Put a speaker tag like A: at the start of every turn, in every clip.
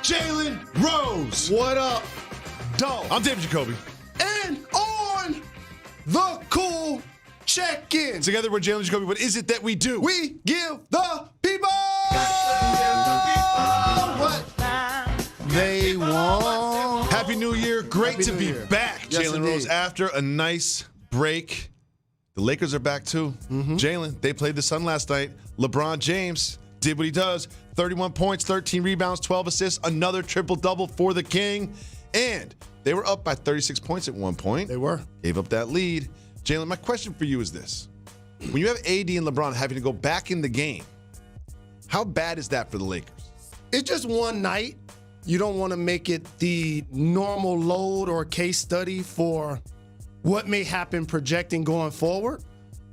A: Jalen Rose.
B: What up, dog?
A: I'm Jalen Jacoby.
B: And on the cool check-in.
A: Together we're Jalen Jacoby. What is it that we do?
B: We give the people what they want.
A: Happy New Year. Great
B: Happy
A: to
B: New
A: be
B: Year.
A: back,
B: Yes,
A: Jalen
B: indeed.
A: Rose. After a nice break, the Lakers are back too. Jalen, they played the Sun last night. LeBron James did what he does. 31 points, 13 rebounds, 12 assists, another triple-double for the King. And they were up by 36 points at one point.
B: They were.
A: Gave up that lead. Jalen, my question for you is this. When you have AD and LeBron having to go back in the game, how bad is that for the Lakers?
B: It's just one night. You don't want to make it the normal load or case study for what may happen projecting going forward.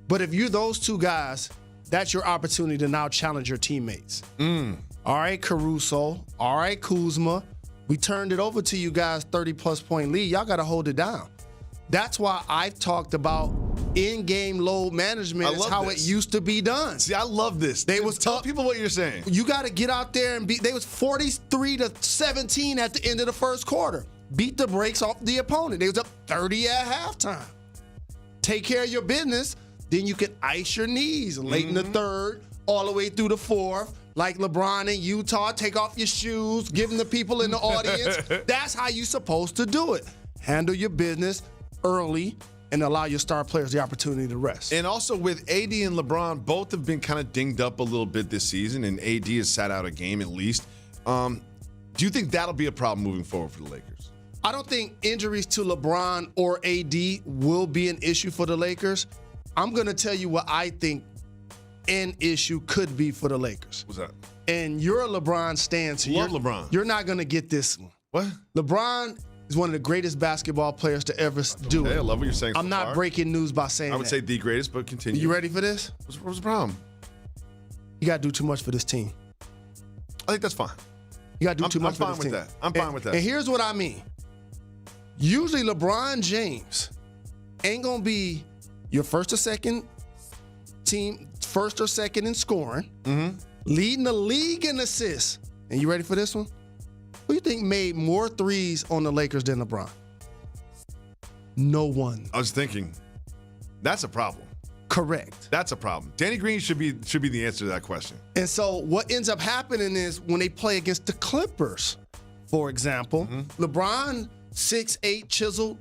B: But if you're those two guys, that's your opportunity to now challenge your teammates. All right, Caruso. All right, Kuzma. We turned it over to you guys, 30-plus point lead. Y'all got to hold it down. That's why I've talked about in-game load management is how it used to be done.
A: See, I love this. Tell people what you're saying.
B: You got to get out there and beat. They was 43-17 at the end of the first quarter. Beat the brakes off the opponent. They was up 30 at halftime. Take care of your business. Then you can ice your knees late in the third, all the way through the fourth. Like LeBron in Utah, take off your shoes, giving the people in the audience. That's how you're supposed to do it. Handle your business early and allow your star players the opportunity to rest.
A: And also with AD and LeBron, both have been kind of dinged up a little bit this season, and AD has sat out a game at least. Do you think that'll be a problem moving forward for the Lakers?
B: I don't think injuries to LeBron or AD will be an issue for the Lakers. I'm going to tell you what I think an issue could be for the Lakers.
A: What's that?
B: And you're a LeBron stan, so
A: Love LeBron.
B: You're not going to get this one.
A: What?
B: LeBron is one of the greatest basketball players to ever do
A: Hey, I
B: it.
A: love what you're saying.
B: I'm not breaking news by saying that.
A: I would say the greatest, but continue.
B: You ready for this?
A: What's the problem?
B: You got to do too much for this team.
A: I think that's fine.
B: You got to do too much for this team.
A: I'm fine with that.
B: And here's what I mean. Usually LeBron James ain't going to be your first or second team, first or second in scoring, leading the league in assists. And you ready for this one? Who do you think made more threes on the Lakers than LeBron? No one.
A: I was thinking, that's a problem.
B: Correct.
A: That's a problem. Danny Green should be the answer to that question.
B: And so what ends up happening is when they play against the Clippers, for example, LeBron, 6'8", chiseled,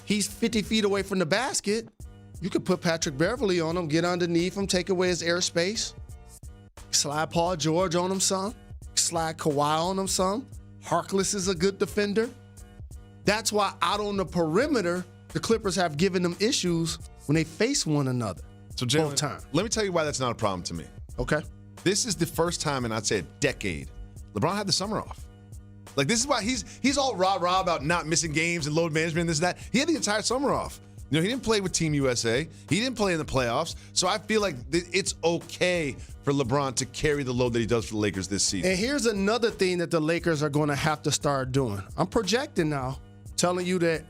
B: he's 50 feet away from the basket. You could put Patrick Beverly on him, get underneath him, take away his airspace. Slide Paul George on him some. Slide Kawhi on him some. Harkless is a good defender. That's why out on the perimeter, the Clippers have given them issues when they face one another.
A: So, Jalen,
B: both times.
A: Let me tell you why that's not a problem to me.
B: Okay.
A: This is the first time in, I'd say, a decade, LeBron had the summer off. Like, this is why he's all rah-rah about not missing games and load management and this and that. He had the entire summer off. You know, he didn't play with Team USA. He didn't play in the playoffs. So I feel like it's okay for LeBron to carry the load that he does for the Lakers this season.
B: And here's another thing that the Lakers are going to have to start doing. I'm projecting now, telling you that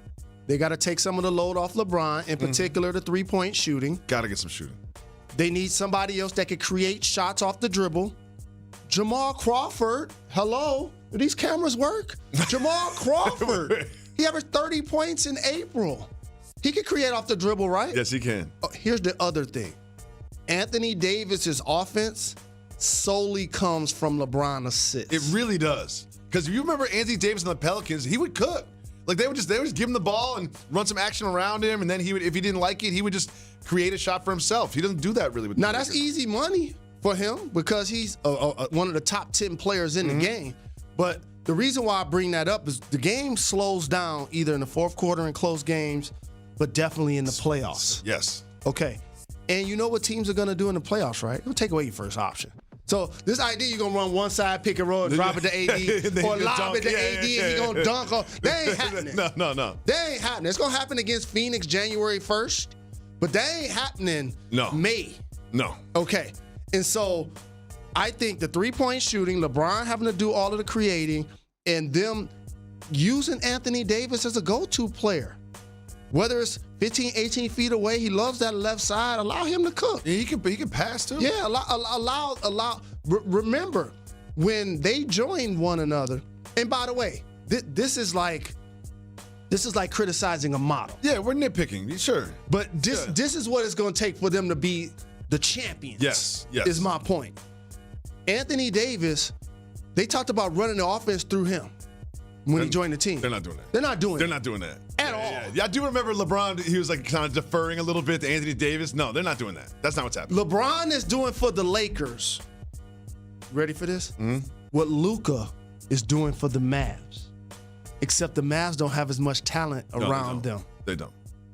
B: they got to take some of the load off LeBron, in particular the three-point shooting.
A: Got to get some shooting.
B: They need somebody else that could create shots off the dribble. Jamal Crawford, hello, do these cameras work? Jamal Crawford, he averaged 30 points in April. He can create off the dribble, right?
A: Yes, he can.
B: Here's the other thing. Anthony Davis's offense solely comes from LeBron assists.
A: It really does. Because if you remember Anthony Davis and the Pelicans, he would cook. Like they would just give him the ball and run some action around him, and then he would, if he didn't like it, he would just create a shot for himself. He doesn't do that really with the
B: Now that's easy money for him because he's one of the top 10 players in the game. But the reason why I bring that up is the game slows down either in the fourth quarter in close games, but definitely in the playoffs.
A: Yes.
B: Okay. And you know what teams are going to do in the playoffs, right? They'll take away your first option. So this idea you're going to run one side, pick and roll, and drop it to AD, or lob it to AD and he's going to dunk off. That ain't happening.
A: No.
B: That ain't happening. It's going to happen against Phoenix January 1st, but that ain't happening May.
A: No.
B: Okay. And so I think the three-point shooting, LeBron having to do all of the creating, and them using Anthony Davis as a go-to player. Whether it's 15, 18 feet away, he loves that left side. Allow him to cook.
A: Yeah, he can pass too.
B: Yeah, allow. Remember, when they joined one another, And by the way, this is like criticizing a model.
A: Yeah, we're nitpicking. Sure.
B: But this is what it's going to take for them to be the champions.
A: Yes.
B: Is my point. Anthony Davis, they talked about running the offense through him when he joined the team.
A: They're not doing that.
B: They're not doing
A: that.
B: At all.
A: Yeah, I do remember LeBron, he was like kind of deferring a little bit to Anthony Davis. No, they're not doing that. That's not what's happening.
B: LeBron is doing for the Lakers. Ready for this?
A: Mm-hmm.
B: What Luka is doing for the Mavs. Except the Mavs don't have as much talent around them
A: They don't.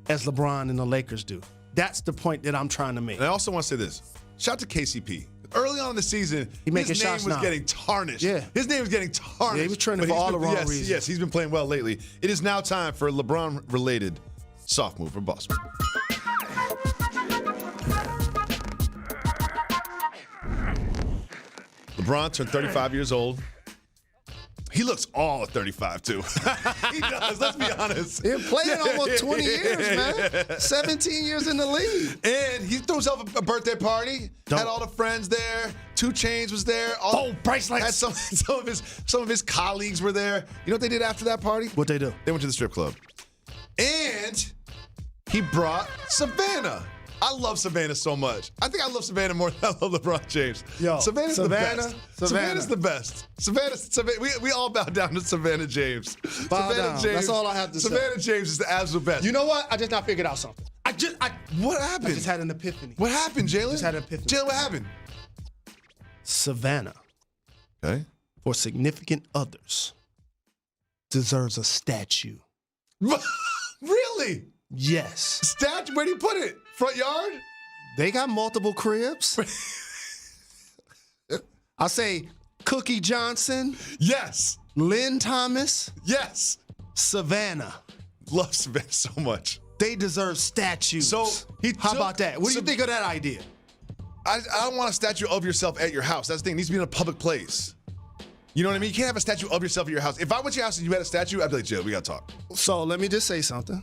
B: as LeBron and the Lakers do. That's the point that I'm trying to make.
A: And I also want to say this. Shout out to KCP. Early on in the season, his name
B: shots
A: was
B: now.
A: getting tarnished.
B: Yeah.
A: His name was getting tarnished.
B: Yeah, he was trending
A: But
B: for
A: he's
B: all the wrong
A: yes,
B: reasons.
A: Yes, he's been playing well lately. It is now time for a LeBron-related soft move or boss move. LeBron turned 35 years old. He looks all 35 too. He does. Let's be honest.
B: He's playing almost 20 years, man. 17 years in the league.
A: And he threw himself a birthday party. Had all the friends there. 2 Chainz was there.
B: bracelets.
A: Had some of his colleagues were there. You know what they did after that party?
B: What they do?
A: They went to the strip club. And he brought Savannah. I love Savannah so much. I think I love Savannah more than I love LeBron James.
B: Yo,
A: Savannah's the best.
B: Savannah.
A: Savannah's the best. Savannah, we all bow down to Savannah James.
B: Bow
A: Savannah
B: down.
A: James.
B: That's all I have to say.
A: Savannah James is the absolute best.
B: You know what? I just not figured out something.
A: What happened?
B: I just had an epiphany.
A: What happened, Jalen?
B: Just had an epiphany.
A: Jalen, what happened?
B: Savannah,
A: Okay.
B: for significant others, deserves a statue.
A: Really?
B: Yes.
A: Statue? Where do you put it? Front yard?
B: They got multiple cribs. I'll say Cookie Johnson,
A: Yes.
B: Lynn Thomas,
A: Yes.
B: Savannah.
A: Love Savannah so much.
B: They deserve statues.
A: So,
B: how about that? What do you think of that idea?
A: I don't want a statue of yourself at your house. That's the thing. It needs to be in a public place. You know what I mean? You can't have a statue of yourself at your house. If I went to your house and you had a statue, I'd be like, Jill, we got to talk.
B: So let me just say something.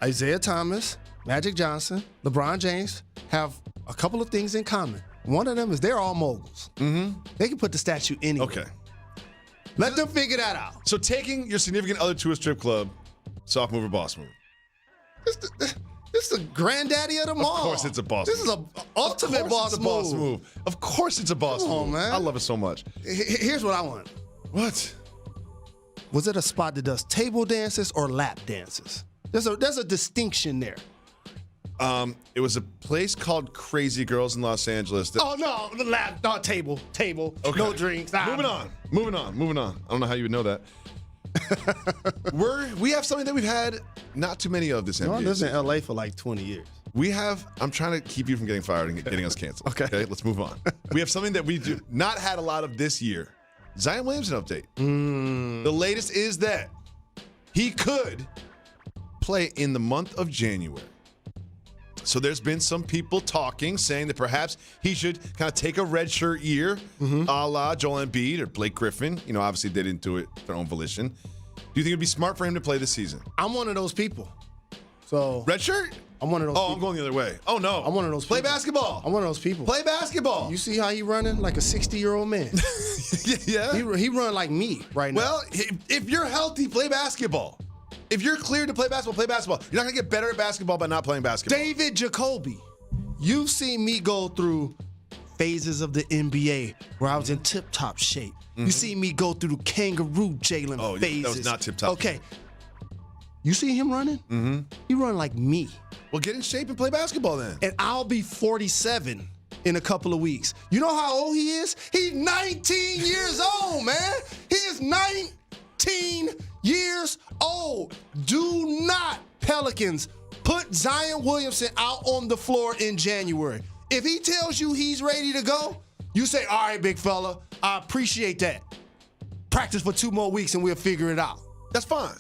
B: Isaiah Thomas, Magic Johnson, LeBron James have a couple of things in common. One of them is they're all moguls. Mm-hmm. They can put the statue anywhere.
A: Okay.
B: Let them figure that out.
A: So taking your significant other to a strip club, soft move or boss move?
B: This is the granddaddy of them all.
A: Of course it's a boss move.
B: This is an ultimate boss move.
A: Of course it's a boss
B: Come
A: move.
B: on, man.
A: I love it so much.
B: Here's what I want.
A: What?
B: Was it a spot that does table dances or lap dances? There's a distinction there.
A: It was a place called Crazy Girls in Los Angeles.
B: Oh no, the lap, not table,
A: Okay.
B: no drinks.
A: Moving on. I don't know how you would know that. We have something that we've had not too many of this NBA.
B: I lived in LA for like 20 years.
A: I'm trying to keep you from getting fired and getting us canceled. Okay, let's move on. We have something that we do not had a lot of this year. Zion Williamson update. The latest is that he could play in the month of January. So there's been some people talking, saying that perhaps he should kind of take a redshirt year, a la Joel Embiid or Blake Griffin. You know, obviously they didn't do it their own volition. Do you think it'd be smart for him to play this season?
B: I'm one of those people. So
A: Redshirt?
B: I'm one of those people.
A: I'm going the other way. Oh, no.
B: I'm one of those
A: Play
B: people.
A: basketball.
B: I'm one of those people.
A: Play basketball.
B: You see how he running like a 60-year-old man?
A: Yeah.
B: He run like me right now.
A: Well, if you're healthy, play basketball. If you're cleared to play basketball, play basketball. You're not going to get better at basketball by not playing basketball.
B: David Jacoby, you've seen me go through phases of the NBA where I was in tip-top shape. You see me go through the kangaroo Jalen phases.
A: That was not tip-top.
B: Okay. You see him running? Mm-hmm. He run like me.
A: Well, get in shape and play basketball then.
B: And I'll be 47 in a couple of weeks. You know how old he is? He's 19 years old, man. He is 19 years old. Do not, Pelicans, put Zion Williamson out on the floor in January. If he tells you he's ready to go, you say, all right, big fella, I appreciate that. Practice for 2 more weeks and we'll figure it out.
A: That's fine.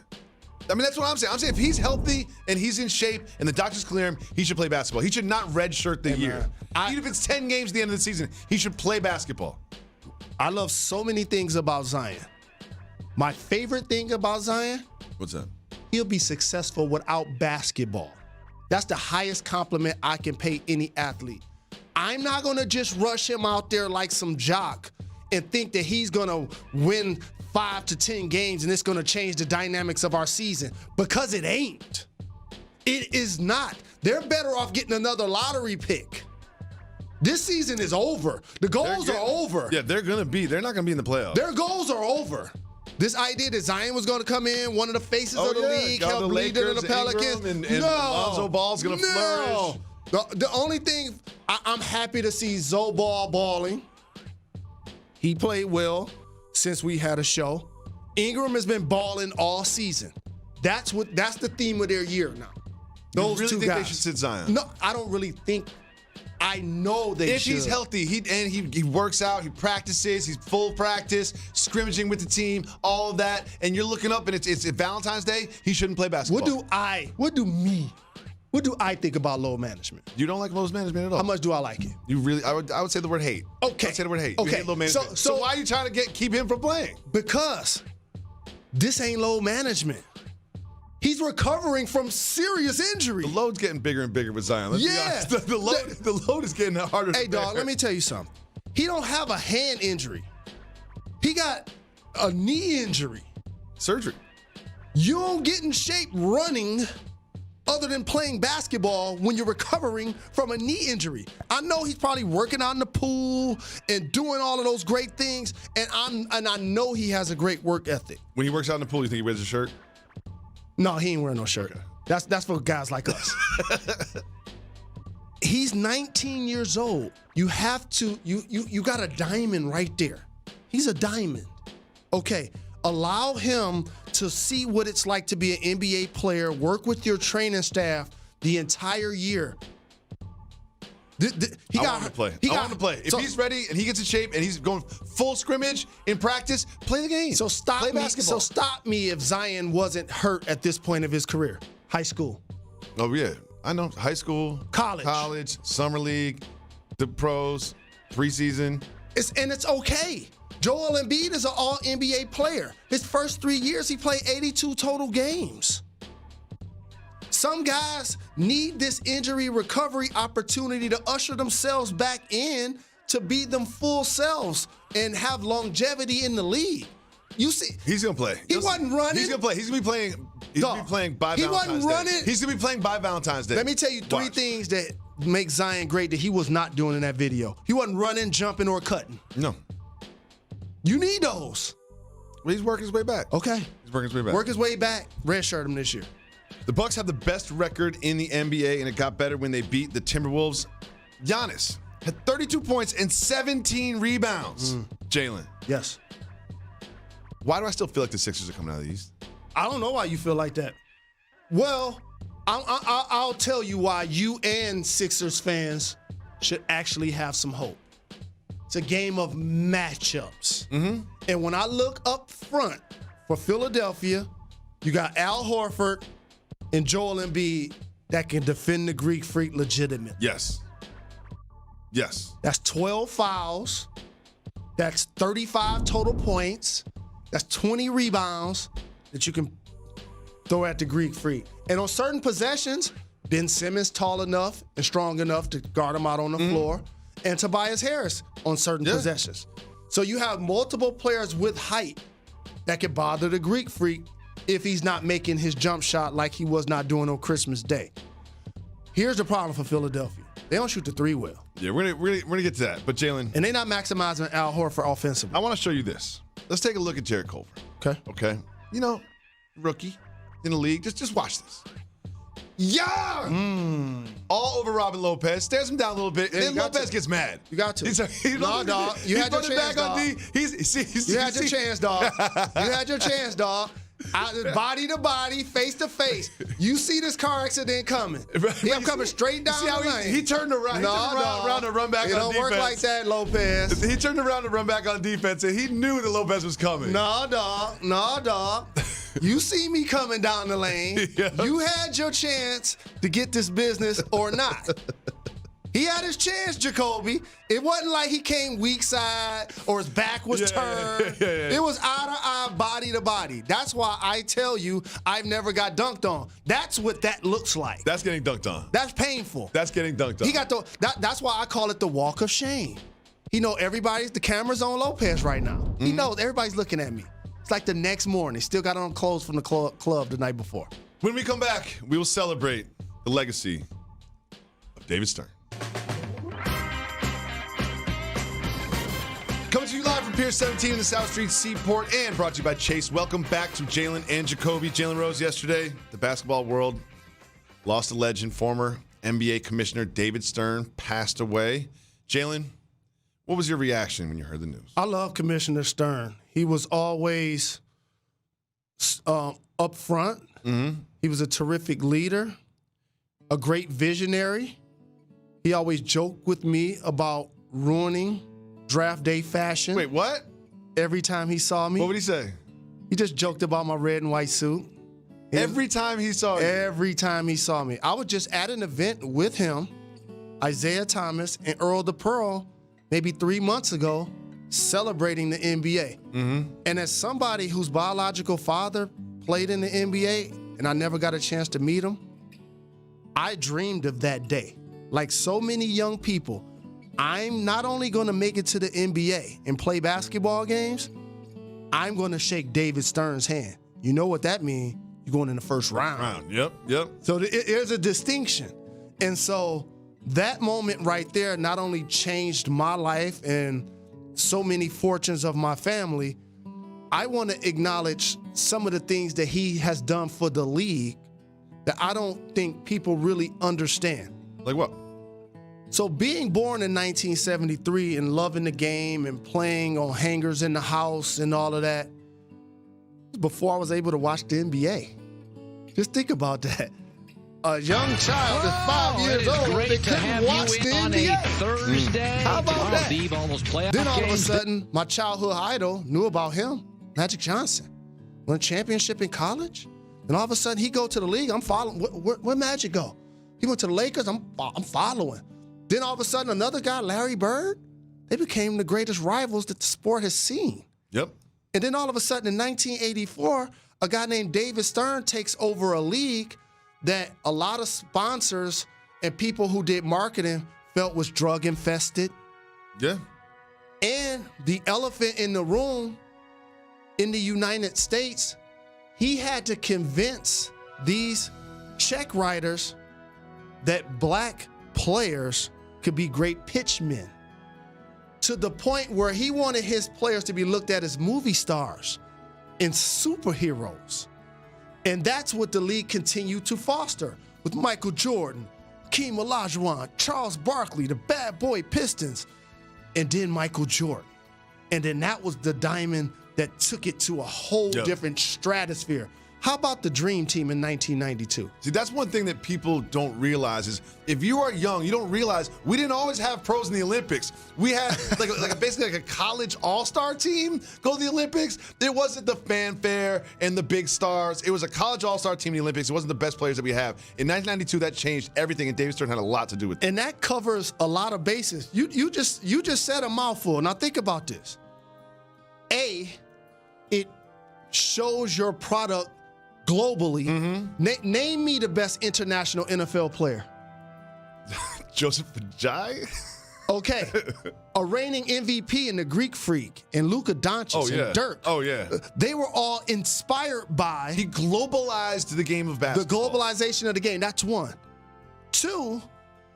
A: I mean, that's what I'm saying. I'm saying if he's healthy and he's in shape and the doctors clear him, he should play basketball. He should not redshirt the year. Even if it's 10 games at the end of the season, he should play basketball.
B: I love so many things about Zion. My favorite thing about Zion,
A: What's that?
B: he'll be successful without basketball. That's the highest compliment I can pay any athlete. I'm not going to just rush him out there like some jock and think that he's going to win 5 to 10 games and it's going to change the dynamics of our season, because it ain't. It is not. They're better off getting another lottery pick. This season is over. The goals are over.
A: Yeah, they're not going to be in the playoffs.
B: Their goals are over. This idea that Zion was going to come in, one of the faces of the league, help lead them to the Pelicans.
A: And Lonzo Ball's going to flourish.
B: The only thing, I'm happy to see Zoe Ball balling. He played well since we had a show. Ingram has been balling all season. That's the theme of their year now. Those
A: you really
B: two
A: think
B: guys.
A: they should sit Zion?
B: No, I don't really think. I know they
A: if
B: should.
A: He's healthy, he works out, he practices, he's full practice, scrimmaging with the team, all of that, and you're looking up and it's Valentine's Day, he shouldn't play basketball.
B: What do I think about load management?
A: You don't like load management at all.
B: How much do I like it?
A: You really? I would say the word hate.
B: Okay.
A: I'd say the word hate.
B: Okay.
A: You hate load management. So why are you trying to keep him from playing?
B: Because this ain't load management. He's recovering from serious injury.
A: The load's getting bigger and bigger with Zion. Let's be honest. The load is getting harder.
B: Hey, dog, let me tell you something. He don't have a hand injury. He got a knee injury.
A: Surgery.
B: You don't get in shape running other than playing basketball when you're recovering from a knee injury. I know he's probably working out in the pool and doing all of those great things, and I know he has a great work ethic.
A: When he works out in the pool, you think he wears a shirt?
B: No, he ain't wearing no shirt.
A: Okay.
B: That's for guys like us. He's 19 years old. You have to, you got a diamond right there. He's a diamond. Okay, allow him to see what it's like to be an NBA player, work with your training staff the entire year.
A: I want him to play. I want him to play. If he's ready and he gets in shape and he's going full scrimmage in practice, play the game.
B: So
A: play basketball.
B: So stop me if Zion wasn't hurt at this point of his career. High school.
A: Oh, yeah. I know. High school. College. Summer league. The pros. Preseason.
B: It's okay. Joel Embiid is an all-NBA player. His first 3 years, he played 82 total games. Some guys need this injury recovery opportunity to usher themselves back in to be them full selves and have longevity in the league. You see,
A: he's gonna play.
B: He wasn't running.
A: He's gonna play. He's gonna be playing. He's gonna be playing by Valentine's Day.
B: He wasn't running.
A: He's gonna be playing by Valentine's Day.
B: Let me tell you three things that make Zion great that he was not doing in that video. He wasn't running, jumping, or cutting.
A: No.
B: You need those.
A: Well, he's working his way back.
B: Okay.
A: He's working his way back.
B: Work his way back. Redshirt him this year.
A: The Bucks have the best record in the NBA, and it got better when they beat the Timberwolves. Giannis had 32 points and 17 rebounds. Jalen.
B: Yes.
A: Why do I still feel like the Sixers are coming out of the East?
B: I don't know why you feel like that. Well, I'll tell you why you and Sixers fans should actually have some hope. It's a game of matchups. Mm-hmm. And when I look up front for Philadelphia, you got Al Horford and Joel Embiid that can defend the Greek Freak legitimately.
A: Yes.
B: That's 12 fouls. That's 35 total points. That's 20 rebounds that you can throw at the Greek Freak. And on certain possessions, Ben Simmons tall enough and strong enough to guard him out on the floor, and Tobias Harris on certain possessions. So you have multiple players with height that can bother the Greek Freak if he's not making his jump shot like he was not doing on Christmas Day. Here's the problem for Philadelphia. They don't shoot the three well.
A: Yeah, we're gonna get to that. But Jalen.
B: And they're not maximizing Al Horford offensively.
A: I want to show you this. Let's take a look at Jarrett Culver. Okay. You know, rookie in the league. Just watch this. Yeah! All over Robin Lopez. Stares him down a little bit. And then Lopez gets mad.
B: You got to.
A: No,
B: dog. You had your chance, dog. You had your chance, dog. You had your chance, dog. Body to body, face to face. You see this car accident coming. Him coming straight down the lane.
A: He turned around. Around to run back on defense.
B: It don't work like that, Lopez.
A: He turned around to run back on defense, and he knew that Lopez was coming.
B: No, dog. You see me coming down the lane. Yes. You had your chance to get this business or not. He had his chance, Jacoby. It wasn't like he came weak side or his back was turned. It was eye to eye, body to body. That's why I tell you I've never got dunked on. That's what that looks like.
A: That's getting dunked on.
B: That's painful.
A: That's getting dunked on.
B: He got that's why I call it the walk of shame. He know the camera's on Lopez right now. He knows everybody's looking at me. It's like the next morning. Still got on clothes from the club the night before.
A: When we come back, we will celebrate the legacy of David Stern. Coming to you live from Pier 17 in the South Street Seaport and brought to you by Chase. Welcome back to Jalen and Jacoby. Jalen Rose yesterday, the basketball world lost a legend. Former NBA Commissioner David Stern passed away. Jalen, what was your reaction when you heard the news?
B: I love Commissioner Stern. He was always up front.
A: Mm-hmm.
B: He was a terrific leader, a great visionary. He always joked with me about ruining draft day fashion.
A: Wait, what?
B: Every time he saw me.
A: What would he say?
B: He just joked about my red and white suit.
A: Every time he saw you?
B: Every time he saw me. I was just at an event with him, Isaiah Thomas, and Earl the Pearl, maybe 3 months ago, celebrating the NBA.
A: Mm-hmm.
B: And as somebody whose biological father played in the NBA, and I never got a chance to meet him, I dreamed of that day. Like so many young people, I'm not only going to make it to the NBA and play basketball games, I'm going to shake David Stern's hand. You know what that means? You're going in the first round.
A: Yep.
B: So there's a distinction. And so that moment right there not only changed my life and so many fortunes of my family, I want to acknowledge some of the things that he has done for the league that I don't think people really understand.
A: Like what?
B: So being born in 1973 and loving the game and playing on hangers in the house and all of that, before I was able to watch the NBA. Just think about that. A young child is 5 years old. They couldn't watch the NBA.
C: On a Thursday.
B: How about that?
C: Eve, almost playoff
B: Then all of a
C: games.
B: sudden, my childhood idol knew about him, Magic Johnson. Won a championship in college. And all of a sudden, he go to the league. I'm following. Where Magic go? He went to the Lakers. I'm following. Then all of a sudden, another guy, Larry Bird, they became the greatest rivals that the sport has seen.
A: Yep.
B: And then all of a sudden, in 1984, a guy named David Stern takes over a league that a lot of sponsors and people who did marketing felt was drug infested.
A: Yeah.
B: And the elephant in the room in the United States, he had to convince these check writers that black players could be great pitchmen, to the point where he wanted his players to be looked at as movie stars and superheroes. And that's what the league continued to foster with Michael Jordan, Hakeem Olajuwon, Charles Barkley, the Bad Boy Pistons, and then Michael Jordan. And then that was the diamond that took it to a whole different stratosphere. How about the Dream Team in 1992?
A: See, that's one thing that people don't realize is if you are young, you don't realize we didn't always have pros in the Olympics. We had basically a college all-star team go to the Olympics. It wasn't the fanfare and the big stars. It was a college all-star team in the Olympics. It wasn't the best players that we have. In 1992, that changed everything, and David Stern had a lot to do with it.
B: And that covers a lot of bases. You just said a mouthful. Now think about this. It shows your product globally.
A: Mm-hmm.
B: Name me the best international NFL player.
A: Joseph Ajay?
B: Okay. A reigning MVP in the Greek Freak and Luka Doncic and Dirk.
A: Oh, yeah.
B: They were all inspired by
A: He globalized the game of
B: the
A: basketball.
B: globalization of the game. That's one. Two,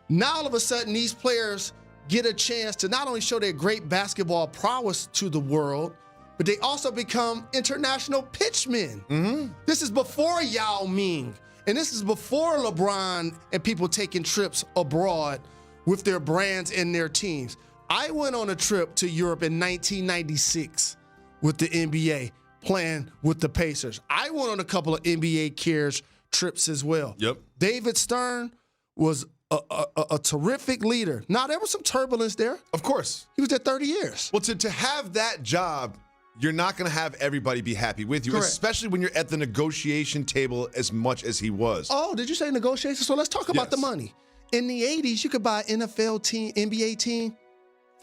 B: now all of a sudden these players get a chance to not only show their great basketball prowess to the world, but they also become international pitchmen.
A: Mm-hmm.
B: This is before Yao Ming, and this is before LeBron and people taking trips abroad with their brands and their teams. I went on a trip to Europe in 1996 with the NBA, playing with the Pacers. I went on a couple of NBA Cares trips as well.
A: Yep.
B: David Stern was a terrific leader. Now, there was some turbulence there.
A: Of course.
B: He was there 30 years.
A: Well, to have that job, you're not going to have everybody be happy with you,
B: Correct.
A: especially when you're at the negotiation table as much as he was.
B: Oh, did you say negotiations? So let's talk about the money. In the 80s, you could buy an NFL team, NBA team,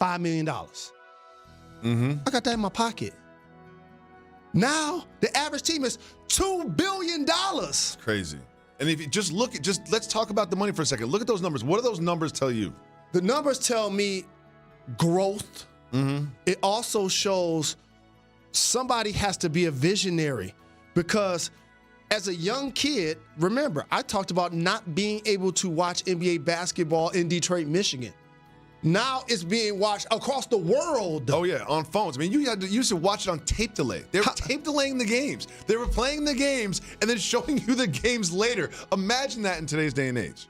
B: $5 million.
A: Mm-hmm.
B: I got that in my pocket. Now, the average team is $2 billion.
A: Crazy. And if you let's talk about the money for a second. Look at those numbers. What do those numbers tell you?
B: The numbers tell me growth.
A: Mm-hmm.
B: It also shows somebody has to be a visionary, because as a young kid, remember, I talked about not being able to watch NBA basketball in Detroit, Michigan. Now it's being watched across the world.
A: Oh, yeah, on phones. I mean, you used to watch it on tape delay. They were tape delaying the games. They were playing the games and then showing you the games later. Imagine that in today's day and age.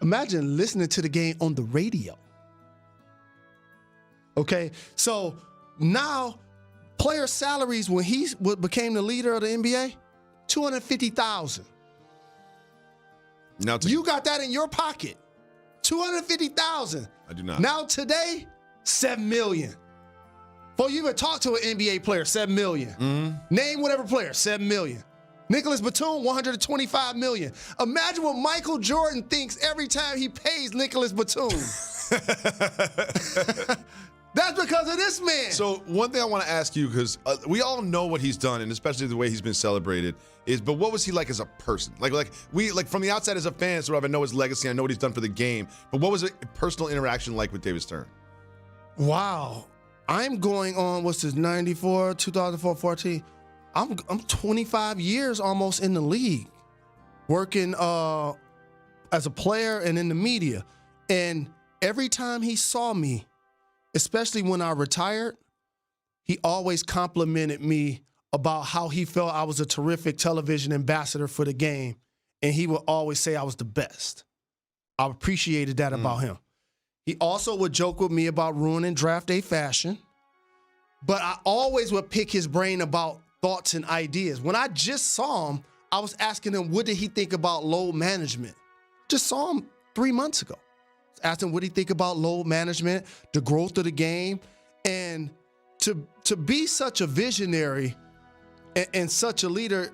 B: Imagine listening to the game on the radio. Okay, so now player salaries when he became the leader of the NBA, $250,000.
A: Now
B: You got that in your pocket, $250,000.
A: I do not.
B: Now today, $7 million. Before you even talk to an NBA player, $7 million. Name whatever player, $7 million. Nicholas Batum, $125 million. Imagine what Michael Jordan thinks every time he pays Nicholas Batum. That's because of this man.
A: So one thing I want to ask you, because we all know what he's done, and especially the way he's been celebrated, but what was he like as a person? Like from the outside as a fan, sort of, I know his legacy, I know what he's done for the game, but what was a personal interaction like with David Stern?
B: Wow. I'm going on, what's this, 94, 2004, 14. I'm 25 years almost in the league, working as a player and in the media. And every time he saw me, especially when I retired, he always complimented me about how he felt I was a terrific television ambassador for the game. And he would always say I was the best. I appreciated that about him. He also would joke with me about ruining draft day fashion. But I always would pick his brain about thoughts and ideas. When I just saw him, I was asking him, what did he think about load management? Just saw him 3 months ago. Asked him what he think about load management, the growth of the game, and to be such a visionary and such a leader,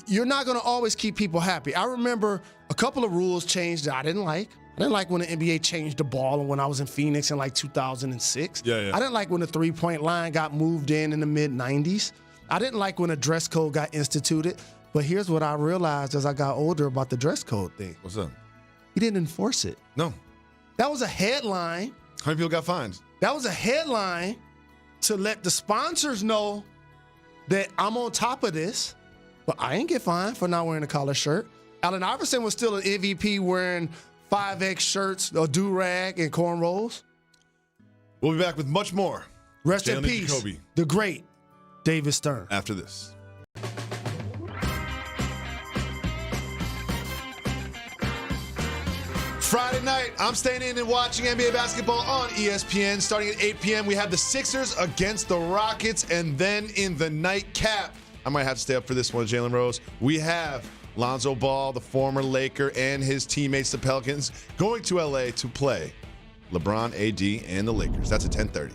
B: you're not going to always keep people happy. I remember a couple of rules changed that I didn't like. I didn't like when the NBA changed the ball when I was in Phoenix in like 2006.
A: Yeah.
B: I didn't like when the three-point line got moved in the mid-90s. I didn't like when a dress code got instituted. But here's what I realized as I got older about the dress code thing.
A: What's up?
B: He didn't enforce it.
A: No.
B: That was a headline.
A: How many people got fined?
B: That was a headline to let the sponsors know that I'm on top of this, but I ain't get fined for not wearing a collar shirt. Allen Iverson was still an MVP wearing 5X shirts, a do-rag, and cornrows.
A: We'll be back with much more.
B: Rest in
A: Jalen
B: peace,
A: Jacoby.
B: the great David Stern.
A: After this. Friday night, I'm staying in and watching NBA basketball on ESPN. Starting at 8 p.m., we have the Sixers against the Rockets, and then in the nightcap, I might have to stay up for this one, Jalen Rose. We have Lonzo Ball, the former Laker, and his teammates, the Pelicans, going to LA to play LeBron, AD, and the Lakers. That's at 10:30.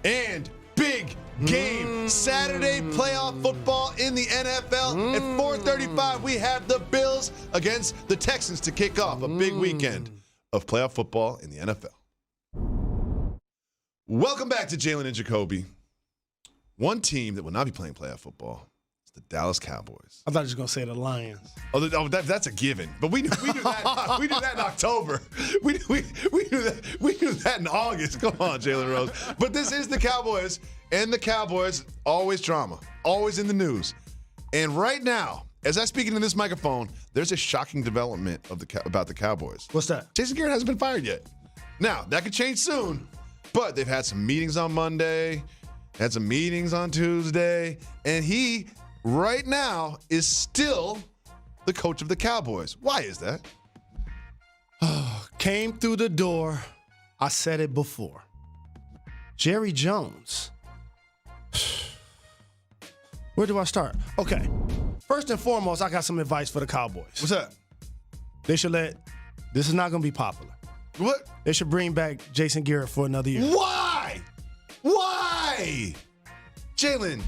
A: And big game, Saturday playoff football in the NFL. At 4:35, we have the Bills against the Texans to kick off a big weekend of playoff football in the NFL. Welcome back to Jalen and Jacoby. One team that will not be playing playoff football is the Dallas Cowboys.
B: I thought you were going to say the Lions.
A: That's a given. But we knew that. We knew that in October. We knew that in August. Come on, Jalen Rose. But this is the Cowboys, and the Cowboys always drama, always in the news. And right now, as I speak into this microphone, there's a shocking development about the Cowboys.
B: What's that?
A: Jason Garrett hasn't been fired yet. Now that could change soon, but they've had some meetings on Monday, had some meetings on Tuesday, and he right now is still the coach of the Cowboys. Why is that?
B: Came through the door. I said it before. Jerry Jones. Where do I start? Okay. First and foremost, I got some advice for the Cowboys.
A: What's that?
B: They should this is not going to be popular.
A: What?
B: They should bring back Jason Garrett for another year.
A: Why? Jalen.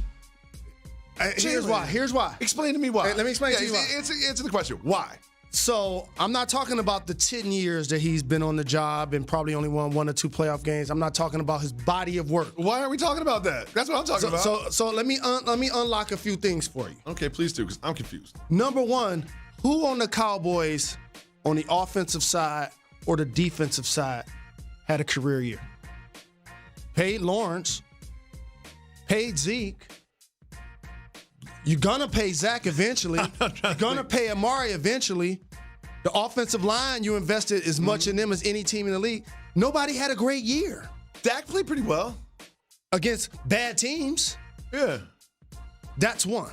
B: Here's why.
A: Explain to me why.
B: Let me explain to you why.
A: Answer the question. Why?
B: So I'm not talking about the 10 years that he's been on the job and probably only won 1 or 2 playoff games. I'm not talking about his body of work.
A: Why are we talking about that? That's what I'm talking about.
B: So let me unlock a few things for you.
A: Okay, please do, because I'm confused.
B: Number one, who on the Cowboys on the offensive side or the defensive side had a career year? Paid Lawrence, paid Zeke, You're going to pay Zach eventually. You're going to pay Amari eventually. The offensive line, you invested as much in them as any team in the league. Nobody had a great year.
A: Dak played pretty well
B: against bad teams.
A: Yeah.
B: That's one.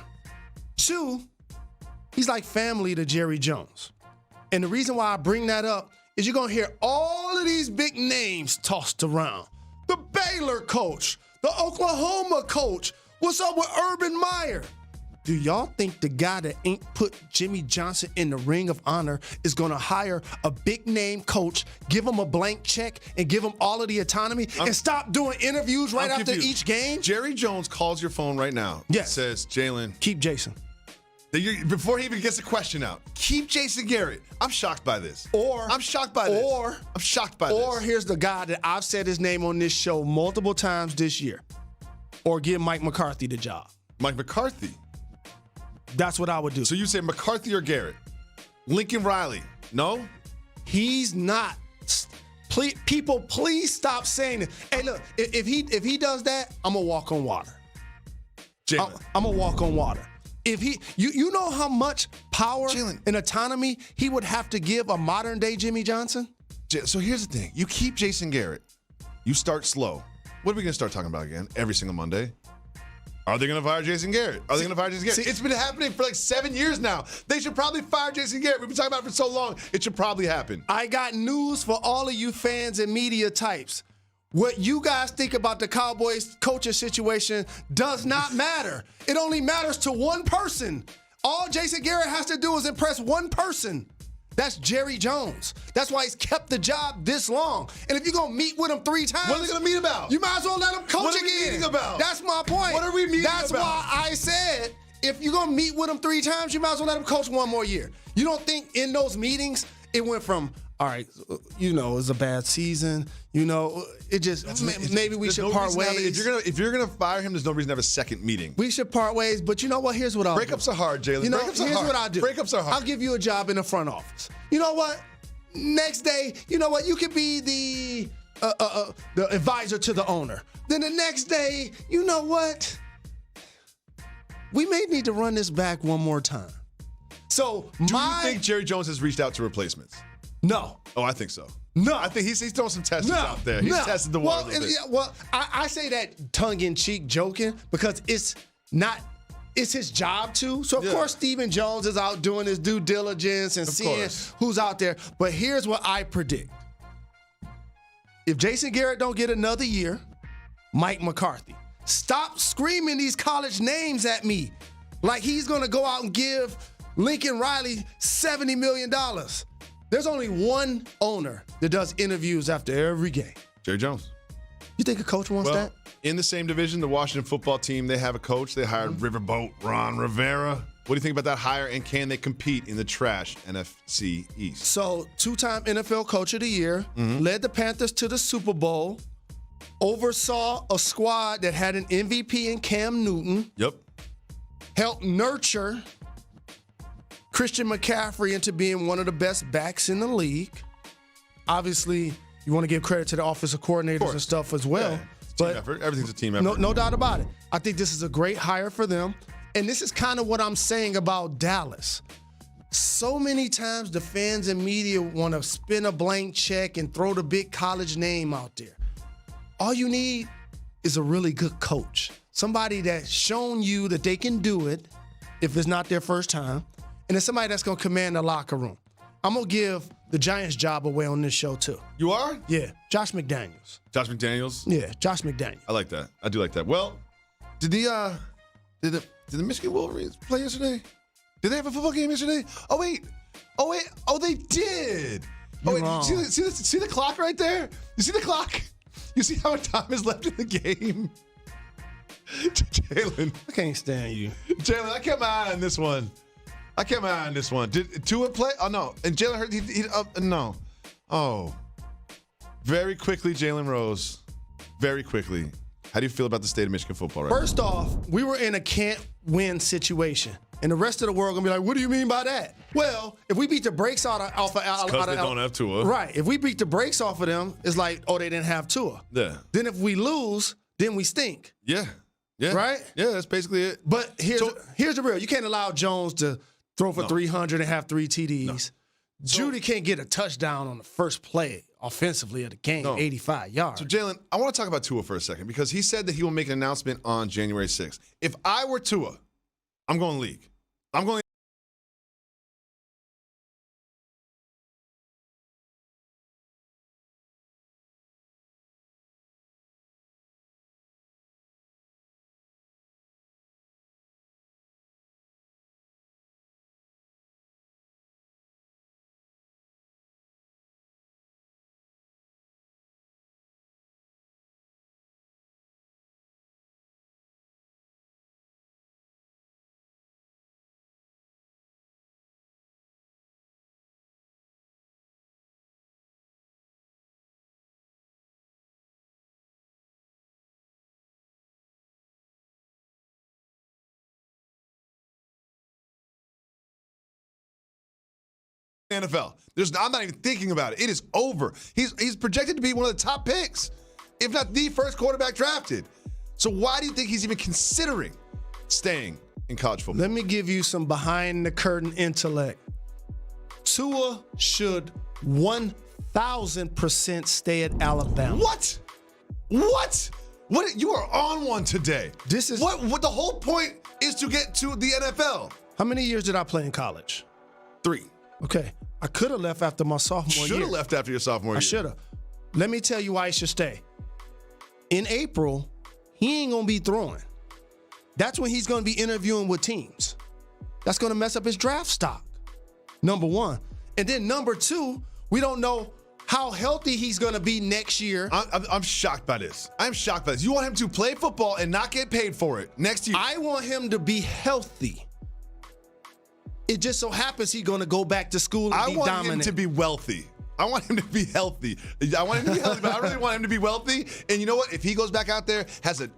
B: Two, he's like family to Jerry Jones. And the reason why I bring that up is you're going to hear all of these big names tossed around. The Baylor coach, the Oklahoma coach. What's up with Urban Meyer? Do y'all think the guy that ain't put Jimmy Johnson in the Ring of Honor is going to hire a big-name coach, give him a blank check, and give him all of the autonomy, and stop doing interviews right after each game?
A: Jerry Jones calls your phone right now.
B: Yes.
A: Says, Jalen.
B: Keep Jason.
A: Before he even gets the question out, keep Jason Garrett. I'm shocked by this. I'm shocked by this. Or
B: here's the guy that I've said his name on this show multiple times this year. Or give Mike McCarthy the job.
A: Mike McCarthy.
B: That's what I would do.
A: So you say McCarthy or Garrett? Lincoln Riley. No?
B: He's not. People, please stop saying it. Hey, look, if he does that, I'm going to walk on water. I'm going to walk on water. If you know how much power and autonomy he would have to give a modern day Jimmy Johnson?
A: So here's the thing. You keep Jason Garrett. You start slow. What are we going to start talking about again every single Monday? Are they going to fire Jason Garrett? It's been happening for like 7 years now. They should probably fire Jason Garrett. We've been talking about it for so long. It should probably happen.
B: I got news for all of you fans and media types. What you guys think about the Cowboys coaching situation does not matter. It only matters to one person. All Jason Garrett has to do is impress one person. That's Jerry Jones. That's why he's kept the job this long. And if you're going to meet with him 3 times.
A: What are they going to meet about?
B: You might as well let him coach again.
A: What are we meeting about?
B: That's my point.
A: What are we meeting about?
B: That's why I said if you're going to meet with him 3 times, you might as well let him coach 1 more year. You don't think in those meetings it went from, all right, it's a bad season. It just maybe we should part ways.
A: If you're gonna fire him, there's no reason to have a second meeting.
B: We should part ways. But you know what? Here's what I'll do.
A: Breakups are hard, Jalen.
B: Here's what I'll do.
A: Breakups are hard.
B: I'll give you a job in the front office. You know what? Next day, you know what? You could be the advisor to the owner. Then the next day, you know what? We may need to run this back one more time. So
A: do you think Jerry Jones has reached out to replacements?
B: No.
A: Oh, I think so.
B: No.
A: I think he's throwing some testers out there. He's tested the water a little bit.
B: I say that tongue-in-cheek joking because it's his job to. So, of course, Stephen Jones is out doing his due diligence and seeing who's out there. But here's what I predict. If Jason Garrett don't get another year, Mike McCarthy. Stop screaming these college names at me like he's going to go out and give Lincoln Riley $70 million. There's only one owner that does interviews after every game.
A: Jerry Jones.
B: You think a coach wants that?
A: In the same division, the Washington football team, they have a coach. They hired Riverboat Ron Rivera. What do you think about that hire, and can they compete in the trash NFC East?
B: So, 2-time NFL Coach of the Year, led the Panthers to the Super Bowl, oversaw a squad that had an MVP in Cam Newton.
A: Yep.
B: Helped nurture Christian McCaffrey into being one of the best backs in the league. Obviously, you want to give credit to the offensive coordinators and stuff as well.
A: Yeah, team effort. Everything's a team effort.
B: No doubt about it. I think this is a great hire for them. And this is kind of what I'm saying about Dallas. So many times the fans and media want to spin a blank check and throw the big college name out there. All you need is a really good coach. Somebody that's shown you that they can do it if it's not their first time. And it's somebody that's going to command the locker room. I'm going to give the Giants job away on this show, too.
A: You are?
B: Yeah. Josh McDaniels.
A: Josh McDaniels?
B: Yeah, Josh McDaniels.
A: I like that. I do like that. Well, did the Michigan Wolverines play yesterday? Did they have a football game yesterday? Oh, wait. Oh, they did. See the clock right there? You see the clock? You see how much time is left in the game? Jalen.
B: I can't stand you.
A: Jalen, I kept my eye on this one. Did Tua play? Oh, no. And Jalen hurt? No. Oh. Very quickly, Jalen Rose. Very quickly. How do you feel about the state of Michigan football right now?
B: First off, we were in a can't-win situation. And the rest of the world going to be like, what do you mean by that? Well, if we beat the brakes out of
A: because they don't have Tua.
B: Right. If we beat the brakes off of them, it's like, oh, they didn't have Tua.
A: Yeah.
B: Then if we lose, then we stink.
A: Yeah. Yeah.
B: Right?
A: Yeah, that's basically it.
B: But here's the real. You can't allow Jones to throw for 300 and have 3 TDs. No. Judy can't get a touchdown on the first play offensively of the game, 85 yards.
A: So, Jalen, I want to talk about Tua for a second because he said that he will make an announcement on January 6th. If I were Tua, I'm going league. I'm going NFL. I'm not even thinking about it. It is over. He's projected to be one of the top picks, if not the first quarterback drafted. So why do you think he's even considering staying in college football?
B: Let me give you some behind-the-curtain intellect. Tua should 1,000% stay at Alabama.
A: What? You are on one today.
B: This is
A: what the whole point is to get to the NFL.
B: How many years did I play in college?
A: 3.
B: Okay. I could have left after my sophomore year.
A: Should have left after your sophomore year.
B: I should have. Let me tell you why he should stay. In April, he ain't going to be throwing. That's when he's going to be interviewing with teams. That's going to mess up his draft stock, number one. And then number two, we don't know how healthy he's going to be next year.
A: I'm shocked by this. I'm shocked by this. You want him to play football and not get paid for it next year.
B: I want him to be healthy. It just so happens he's going to go back to school and be dominant.
A: I want him to be wealthy. I want him to be healthy. I want him to be healthy, but I really want him to be wealthy. And you know what? If he goes back out there,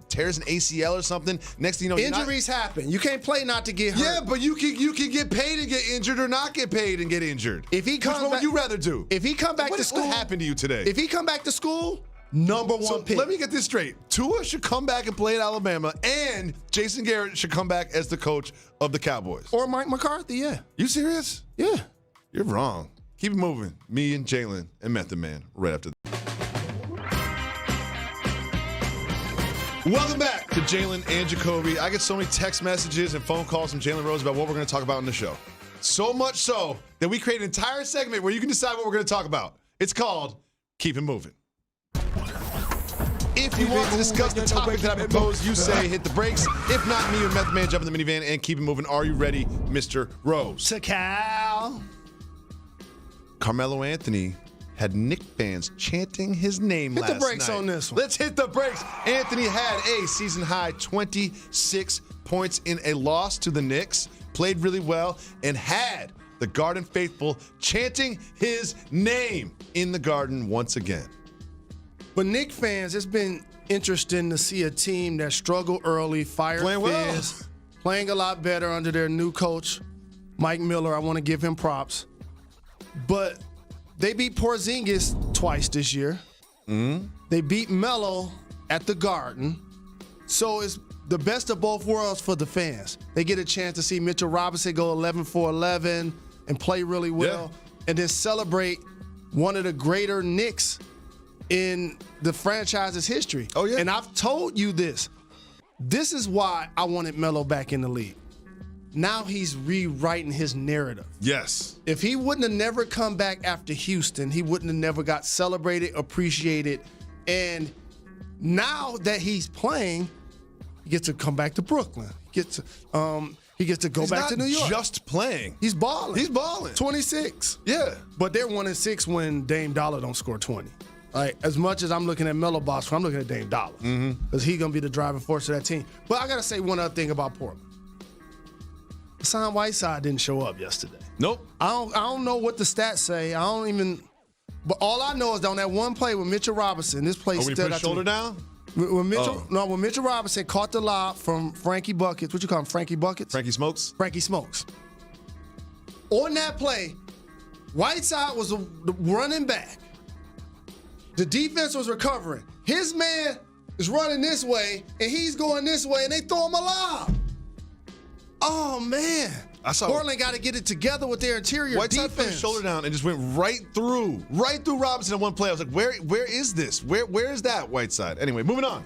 A: tears an ACL or something, next thing you know,
B: injuries happen. You can't play not to get hurt.
A: Yeah, but you can get paid and get injured or not get paid and get injured.
B: If he comes
A: Which one would you rather do?
B: If he come back to school,
A: what happened to you today?
B: If he come back to school, number one pick.
A: Let me get this straight. Tua should come back and play at Alabama, and Jason Garrett should come back as the coach of the Cowboys.
B: Or Mike McCarthy, yeah.
A: You serious?
B: Yeah.
A: You're wrong. Keep it moving. Me and Jalen and Method Man right after that. Welcome back to Jalen and Jacoby. I get so many text messages and phone calls from Jalen Rose about what we're going to talk about on the show. So much so that we create an entire segment where you can decide what we're going to talk about. It's called Keep It Moving. If you want to discuss the topic that I propose, you say hit the brakes. If not, me or Method Man jump in the minivan and keep it moving. Are you ready, Mr. Rose?
B: To Cal.
A: Carmelo Anthony had Knicks fans chanting his name last night.
B: Hit the brakes on this one.
A: Let's hit the brakes. Anthony had a season-high 26 points in a loss to the Knicks, played really well, and had the Garden faithful chanting his name in the Garden once again.
B: But Knicks fans, it's been interesting to see a team that struggled early, fired Fizz, playing a lot better under their new coach, Mike Miller. I want to give him props. But they beat Porzingis twice this year. Mm-hmm. They beat Melo at the Garden. So it's the best of both worlds for the fans. They get a chance to see Mitchell Robinson go 11 for 11 and play really well, and then celebrate one of the greater Knicks in the franchise's history.
A: Oh, yeah.
B: And I've told you this. This is why I wanted Melo back in the league. Now he's rewriting his narrative.
A: Yes.
B: If he wouldn't have never come back after Houston, he wouldn't have never got celebrated, appreciated. And now that he's playing, he gets to come back to Brooklyn. He gets to go back to New York.
A: He's not just playing.
B: He's balling.
A: He's balling.
B: 26.
A: Yeah.
B: But they're 1-6 when Dame Dollar don't score 20. Like, as much as I'm looking at Melo Boss, I'm looking at Dame Dollar. Because he's going to be the driving force of that team. But I got to say one other thing about Portland. Hassan Whiteside didn't show up yesterday.
A: Nope.
B: I don't know what the stats say. But all I know is that on that one play with Mitchell Robinson, this play
A: stood out. When he put his shoulder down?
B: When Mitchell Robinson caught the lob from Frankie Buckets, what you call him, Frankie Buckets?
A: Frankie Smokes.
B: Frankie Smokes. On that play, Whiteside was running back. The defense was recovering. His man is running this way, and he's going this way, and they throw him a lob. Oh, man. Portland got to get it together with their interior
A: Whiteside
B: defense.
A: put his shoulder down and just went right through Robinson in one play. I was like, where is this? Where is that, Whiteside? Anyway, moving on.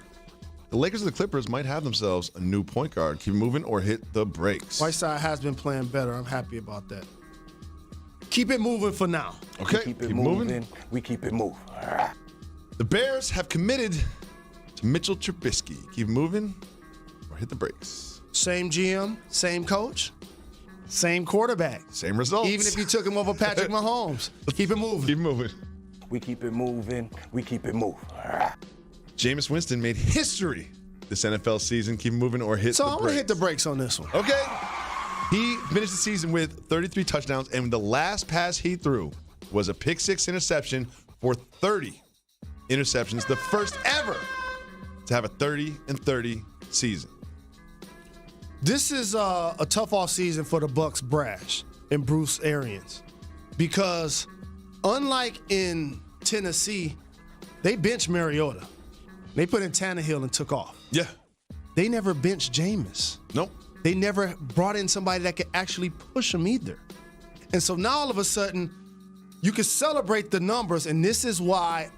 A: The Lakers and the Clippers might have themselves a new point guard. Keep moving or hit the brakes.
B: Whiteside has been playing better. I'm happy about that. Keep it moving for now.
A: Okay,
C: Keep it moving. We keep it moving.
A: The Bears have committed to Mitchell Trubisky. Keep moving or hit the brakes.
B: Same GM, same coach, same quarterback.
A: Same results.
B: Even if you took him over Patrick Mahomes. Keep it moving.
A: Keep moving.
C: We keep it moving. We keep it moving.
A: Jameis Winston made history this NFL season. Keep moving or hit
B: So
A: the
B: I'm
A: brakes.
B: going to hit the brakes on this one.
A: Okay. He finished the season with 33 touchdowns, and the last pass he threw was a pick-6 interception for 30 interceptions, the first ever to have a 30-30 season.
B: This is a tough offseason for the Bucks brash and Bruce Arians because unlike in Tennessee, they benched Mariota. They put in Tannehill and took off.
A: Yeah.
B: They never benched Jameis.
A: Nope.
B: They never brought in somebody that could actually push him either. And so now all of a sudden, you can celebrate the numbers, and this is why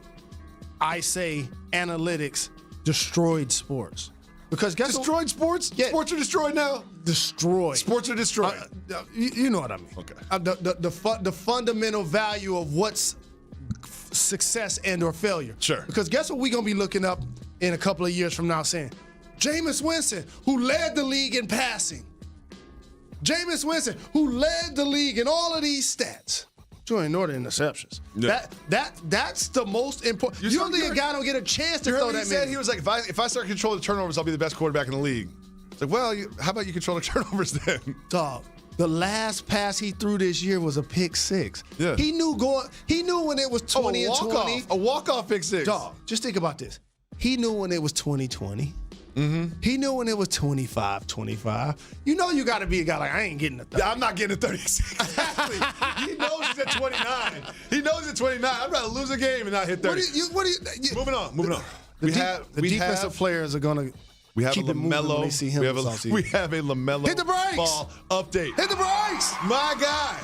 B: I say analytics destroyed sports. Because guess
A: Destroyed sports?
B: Yeah.
A: Sports are destroyed now?
B: destroyed.
A: Sports are destroyed.
B: You know what I mean.
A: Okay.
B: The fundamental value of what's success and or failure.
A: Sure.
B: Because guess what we're going to be looking up in a couple of years from now saying? Jameis Winston, who led the league in passing. Jameis Winston, who led the league in all of these stats. You ain't know the interceptions.
A: Yeah.
B: That's the most important. You don't think a guy don't get a chance to
A: You heard
B: throw
A: what he
B: that
A: said?
B: many?
A: He was like, if I start controlling the turnovers, I'll be the best quarterback in the league. It's like, well, how about you control the turnovers then?
B: Dog, the last pass he threw this year was a pick 6.
A: Yeah.
B: He knew when it was 20 and 20.
A: A walk-off pick 6.
B: Dog, just think about this. He knew when it was 20-20. Mm-hmm. He knew when it was 25-25. You know you got to be a guy like, I ain't getting a 30.
A: I'm not getting a 36. Exactly. He knows he's at 29. He knows he's at 29. I'd rather lose a game and not hit 30. Moving on.
B: The defensive players are going to
A: We have
B: keep
A: a
B: it moving when they see him.
A: we have a LaMelo
B: Hit the brakes.
A: ball update.
B: Hit the brakes.
A: My guy.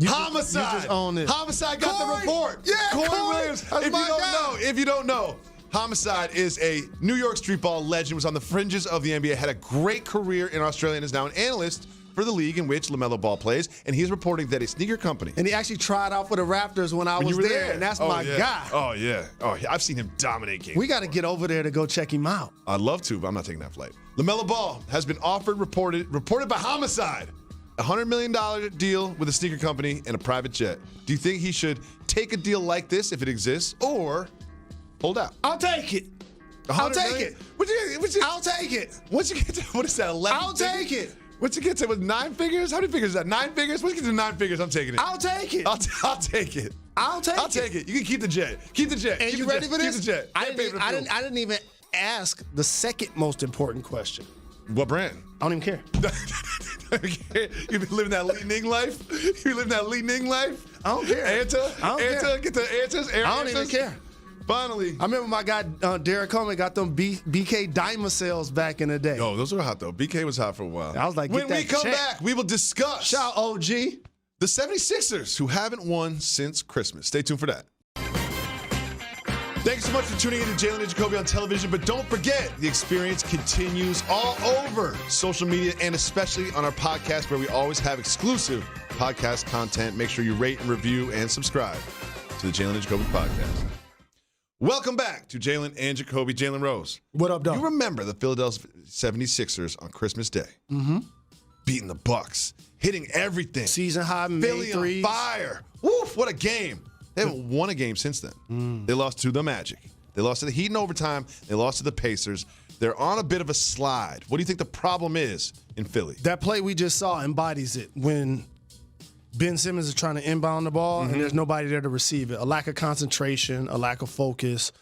A: Homicide.
B: You just own it.
A: Homicide got the
B: Corey.
A: report.
B: Yeah,
A: Corey
B: Corey.
A: Williams.
B: That's my guy.
A: If you don't know, Homicide is a New York street ball legend, was on the fringes of the NBA, had a great career in Australia, and is now an analyst for the league in which LaMelo Ball plays. And he's reporting that a sneaker company.
B: And he actually tried out for the Raptors when I was there, and that's my guy.
A: Oh, yeah. Oh, I've seen him dominate games.
B: We got to get over there to go check him out.
A: I'd love to, but I'm not taking that flight. LaMelo Ball has been reported by Homicide, a $100 million deal with a sneaker company and a private jet. Do you think he should take a deal like this if it exists, or hold out?
B: I'll take it. I'll take it. I'll take it.
A: Once you get to, what is that, 11
B: I'll
A: figures?
B: take it.
A: Once you get to, with 9 figures? How many figures is that? 9 figures? Once you get to 9 figures, I'm taking it.
B: I'll take it.
A: I'll take it.
B: I'll take
A: it. You can keep the jet. Keep the jet.
B: And
A: Keep
B: you
A: the
B: ready
A: jet.
B: for this?
A: Keep the jet.
B: I didn't even ask the second most important question.
A: What brand?
B: I don't even care.
A: You been living that Li-Ning life? You been living that Li-Ning life?
B: I don't care.
A: Anta?
B: I don't care.
A: Get the answers?
B: I don't even care.
A: Finally.
B: I remember my guy Derek Coleman got them BK Diamond sales back in the day.
A: Oh, those were hot though. BK was hot for a while.
B: I was like,
A: when
B: get
A: we
B: that
A: come
B: check.
A: back, we will discuss
B: Shout out OG.
A: the 76ers, who haven't won since Christmas. Stay tuned for that. Thanks so much for tuning in to Jalen Jacoby on television, but don't forget, the experience continues all over social media and especially on our podcast, where we always have exclusive podcast content. Make sure you rate and review and subscribe to the Jalen and Jacoby podcast. Welcome back to Jalen and Jacoby. Jalen Rose.
B: What up, dog?
A: You remember the Philadelphia 76ers on Christmas Day. Mm-hmm. Beating the Bucks, hitting everything.
B: Season high,
A: Philly
B: May 3.
A: on fire. Woof, what a game. They haven't won a game since then. They lost to the Magic. They lost to the Heat in overtime. They lost to the Pacers. They're on a bit of a slide. What do you think the problem is in Philly?
B: That play we just saw embodies it when Ben Simmons is trying to inbound the ball and there's nobody there to receive it. A lack of concentration, a lack of focus.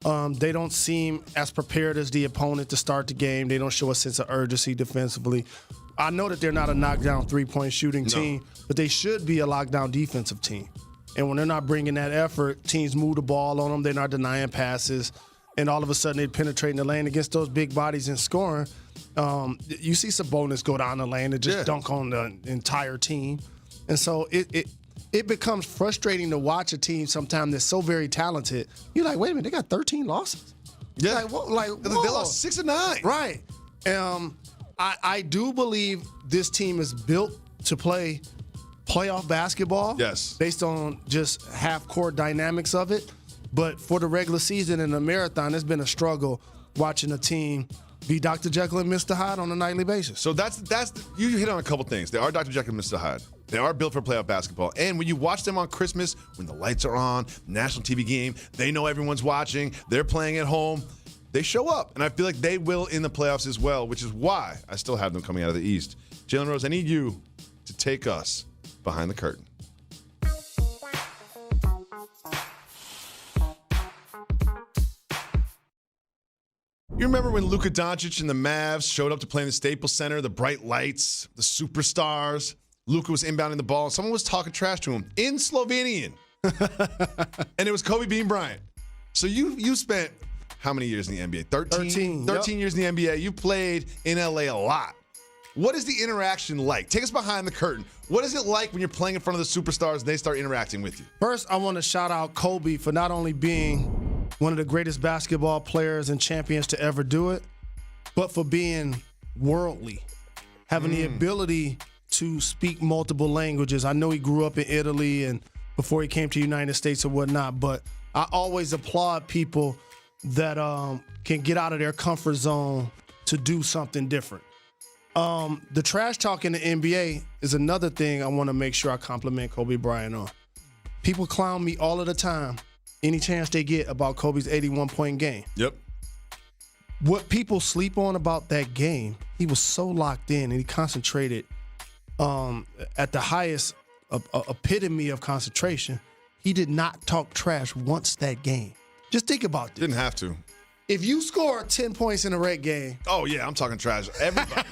B: They don't seem as prepared as the opponent to start the game. They don't show a sense of urgency defensively. I know that they're not a knockdown three-point shooting team, but they should be a lockdown defensive team. And when they're not bringing that effort, teams move the ball on them. They're not denying passes. and all of a sudden they'd penetrate in the lane against those big bodies and scoring. You see Sabonis go down the lane and just dunk on the entire team. And so it becomes frustrating to watch a team sometimes that's so very talented. You're like, wait a minute, they got 13 losses?
A: Yeah.
B: They
A: lost 6 of 9.
B: Right. I do believe this team is built to play playoff basketball.
A: Yes.
B: Based on just half-court dynamics of it. But for the regular season and the marathon, it's been a struggle watching a team be Dr. Jekyll and Mr. Hyde on a nightly basis.
A: So you hit on a couple things. They are Dr. Jekyll and Mr. Hyde. They are built for playoff basketball. And when you watch them on Christmas, when the lights are on, national TV game, they know everyone's watching, they're playing at home, they show up. And I feel like they will in the playoffs as well, which is why I still have them coming out of the East. Jalen Rose, I need you to take us behind the curtain. You remember when Luka Doncic and the Mavs showed up to play in the Staples Center, the bright lights, the superstars? Luka was inbounding the ball. Someone was talking trash to him in Slovenian. And it was Kobe Bean Bryant. So you spent how many years in the NBA? 13 years in the NBA. You played in LA a lot. What is the interaction like? Take us behind the curtain. What is it like when you're playing in front of the superstars and they start interacting with you?
B: First, I want to shout out Kobe for not only being one of the greatest basketball players and champions to ever do it, but for being worldly, having the ability to speak multiple languages. I know he grew up in Italy and before he came to the United States or whatnot, but I always applaud people that can get out of their comfort zone to do something different. The trash talk in the NBA is another thing I want to make sure I compliment Kobe Bryant on. People clown me all of the time, any chance they get, about Kobe's 81-point game.
A: Yep.
B: What people sleep on about that game, he was so locked in and he concentrated at the highest epitome of concentration. He did not talk trash once that game. Just think about this.
A: Didn't have to.
B: If you score 10 points in a reg game.
A: Oh, yeah, I'm talking trash. Everybody.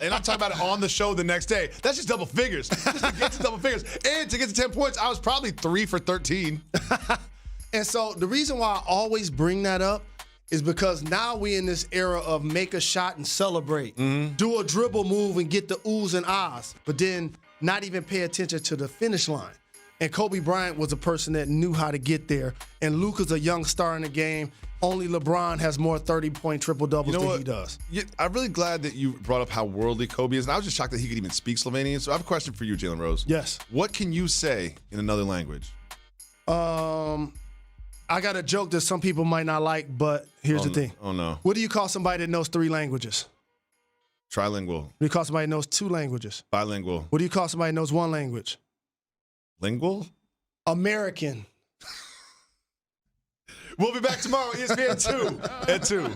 A: And I'm talking about it on the show the next day. That's just double figures. Just to get to double figures. And to get to 10 points, I was probably 3 for 13.
B: And so the reason why I always bring that up is because now we in this era of make a shot and celebrate. Do a dribble move and get the oohs and ahs, but then not even pay attention to the finish line. And Kobe Bryant was a person that knew how to get there. And Luka's a young star in the game. Only LeBron has more 30-point triple-doubles than he does.
A: I'm really glad that you brought up how worldly Kobe is. And I was just shocked that he could even speak Slovenian. So I have a question for you, Jalen Rose.
B: Yes.
A: What can you say in another language?
B: I got a joke that some people might not like, but here's the thing.
A: Oh, no.
B: What do you call somebody that knows 3 languages?
A: Trilingual.
B: What do you call somebody that knows 2 languages?
A: Bilingual.
B: What do you call somebody that knows 1 language?
A: Lingual?
B: American.
A: We'll be back tomorrow, ESPN 2 at 2.